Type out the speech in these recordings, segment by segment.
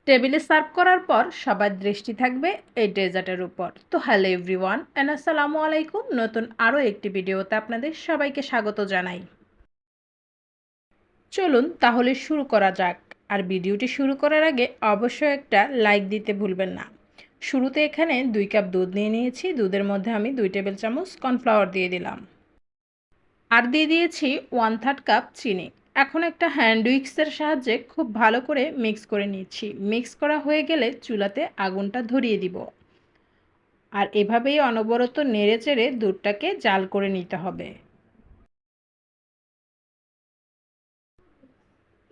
টেবিলে সার্ভ করার পর সবার দৃষ্টি থাকবে এই ডেজার্টের উপর। তো হ্যালো এভরিওয়ান এন্ড আসসালামু আলাইকুম। নতুন আরও একটি ভিডিওতে আপনাদের সবাইকে স্বাগত জানাই। চলুন তাহলে শুরু করা যাক। আর ভিডিওটি শুরু করার আগে অবশ্যই একটা লাইক দিতে ভুলবেন না। শুরুতে এখানে 2 কাপ দুধ নিয়ে নিয়েছি। দুধের মধ্যে আমি 2 টেবিল চামচ কর্নফ্লাওয়ার দিয়ে দিলাম, আর দিয়ে দিয়েছি 1/3 কাপ চিনি। এখন একটা হ্যান্ড উইক্সের সাহায্যে খুব ভালো করে মিক্স করে নিচ্ছি। মিক্স করা হয়ে গেলে চুলাতে আগুনটা ধরিয়ে দিব, আর এভাবেই অনবরত নেড়েচেড়ে দুধটাকে জাল করে নিতে হবে।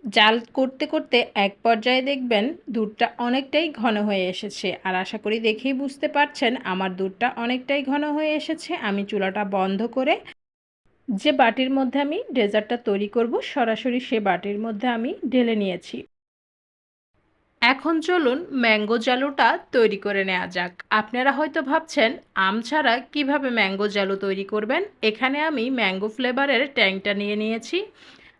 জাল করতে করতে এক পর্যায়ে দেখবেন দুধটা অনেকটাই ঘন হয়ে এসেছে, আর আশা করি দেখেই বুঝতে পারছেন আমার দুধটা অনেকটাই ঘন হয়ে এসেছে। আমি চুলাটা বন্ধ করে যে বাটির মধ্যে আমি ডেজার্টটা তৈরি করব সরাসরি সে বাটির মধ্যে আমি ঢেলে নিয়েছি। এখন চলুন ম্যাঙ্গো জালুটা তৈরি করে নেওয়া যাক। আপনারা হয়তো ভাবছেন আম ছাড়া কিভাবে ম্যাঙ্গো জালু তৈরি করবেন। এখানে আমি ম্যাঙ্গো ফ্লেভারের ট্যাংটা নিয়ে নিয়েছি।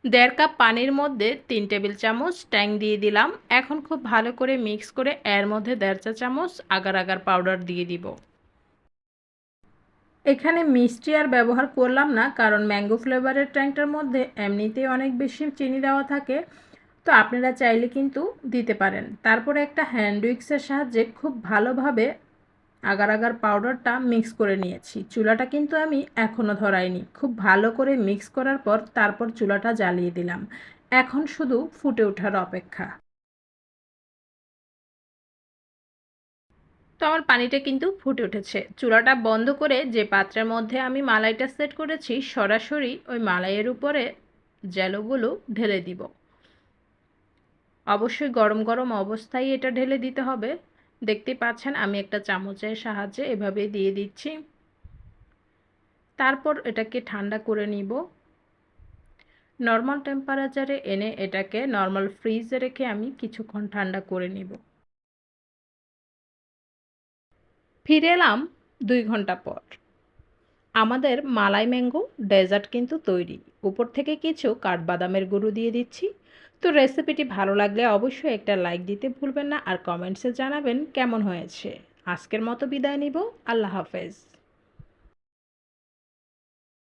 1.5 কাপ পানির মধ্যে 3 টেবিল চামচ ট্যাং দিয়ে দিলাম। এখন খুব ভালো করে মিক্স করে এর মধ্যে 1.5 চা চামচ আগার আগার পাউডার দিয়ে দিব। এখানে মিষ্টি আর ব্যবহার করলাম না, কারণ ম্যাঙ্গো ফ্লেভারের ট্যাংটার মধ্যে এমনিতেই অনেক বেশি চিনি দেওয়া থাকে। তো আপনারা চাইলে কিন্তু দিতে পারেন। তারপরে একটা হ্যান্ড উইক্সের সাহায্যে খুব ভালোভাবে আগার আগার পাউডারটা মিক্স করে নিয়েছি। চুলাটা কিন্তু আমি এখনও ধরাইনি। খুব ভালো করে মিক্স করার পর তারপর চুলাটা জ্বালিয়ে দিলাম। এখন শুধু ফুটে ওঠার অপেক্ষা। তো আমার পানিটা কিন্তু ফুটে উঠেছে। চুলাটা বন্ধ করে যে পাত্রের মধ্যে আমি মালাইটা সেট করেছি সরাসরি ওই মালাইয়ের উপরে জেলোগুলো ঢেলে দিব। অবশ্যই গরম গরম অবস্থায় এটা ঢেলে দিতে হবে। দেখতেই পাচ্ছেন আমি একটা চামচের সাহায্যে এভাবে দিয়ে দিচ্ছি। তারপর এটাকে ঠান্ডা করে নিব। নর্মাল টেম্পারেচারে এনে এটাকে নর্মাল ফ্রিজে রেখে আমি কিছুক্ষণ ঠান্ডা করে নিব। ফিরে এলাম 2 ঘন্টা পর। আমাদের মালাই ম্যাঙ্গো ডেজার্ট কিন্তু তৈরি। উপর থেকে কিছু কাঠবাদামের গুঁড়ো দিয়ে দিচ্ছি। তো রেসিপিটি ভালো লাগলে অবশ্যই একটা লাইক দিতে ভুলবেন না, আর কমেন্টসে জানাবেন কেমন হয়েছে। আজকের মতো বিদায় নিব। আল্লাহ হাফেজ।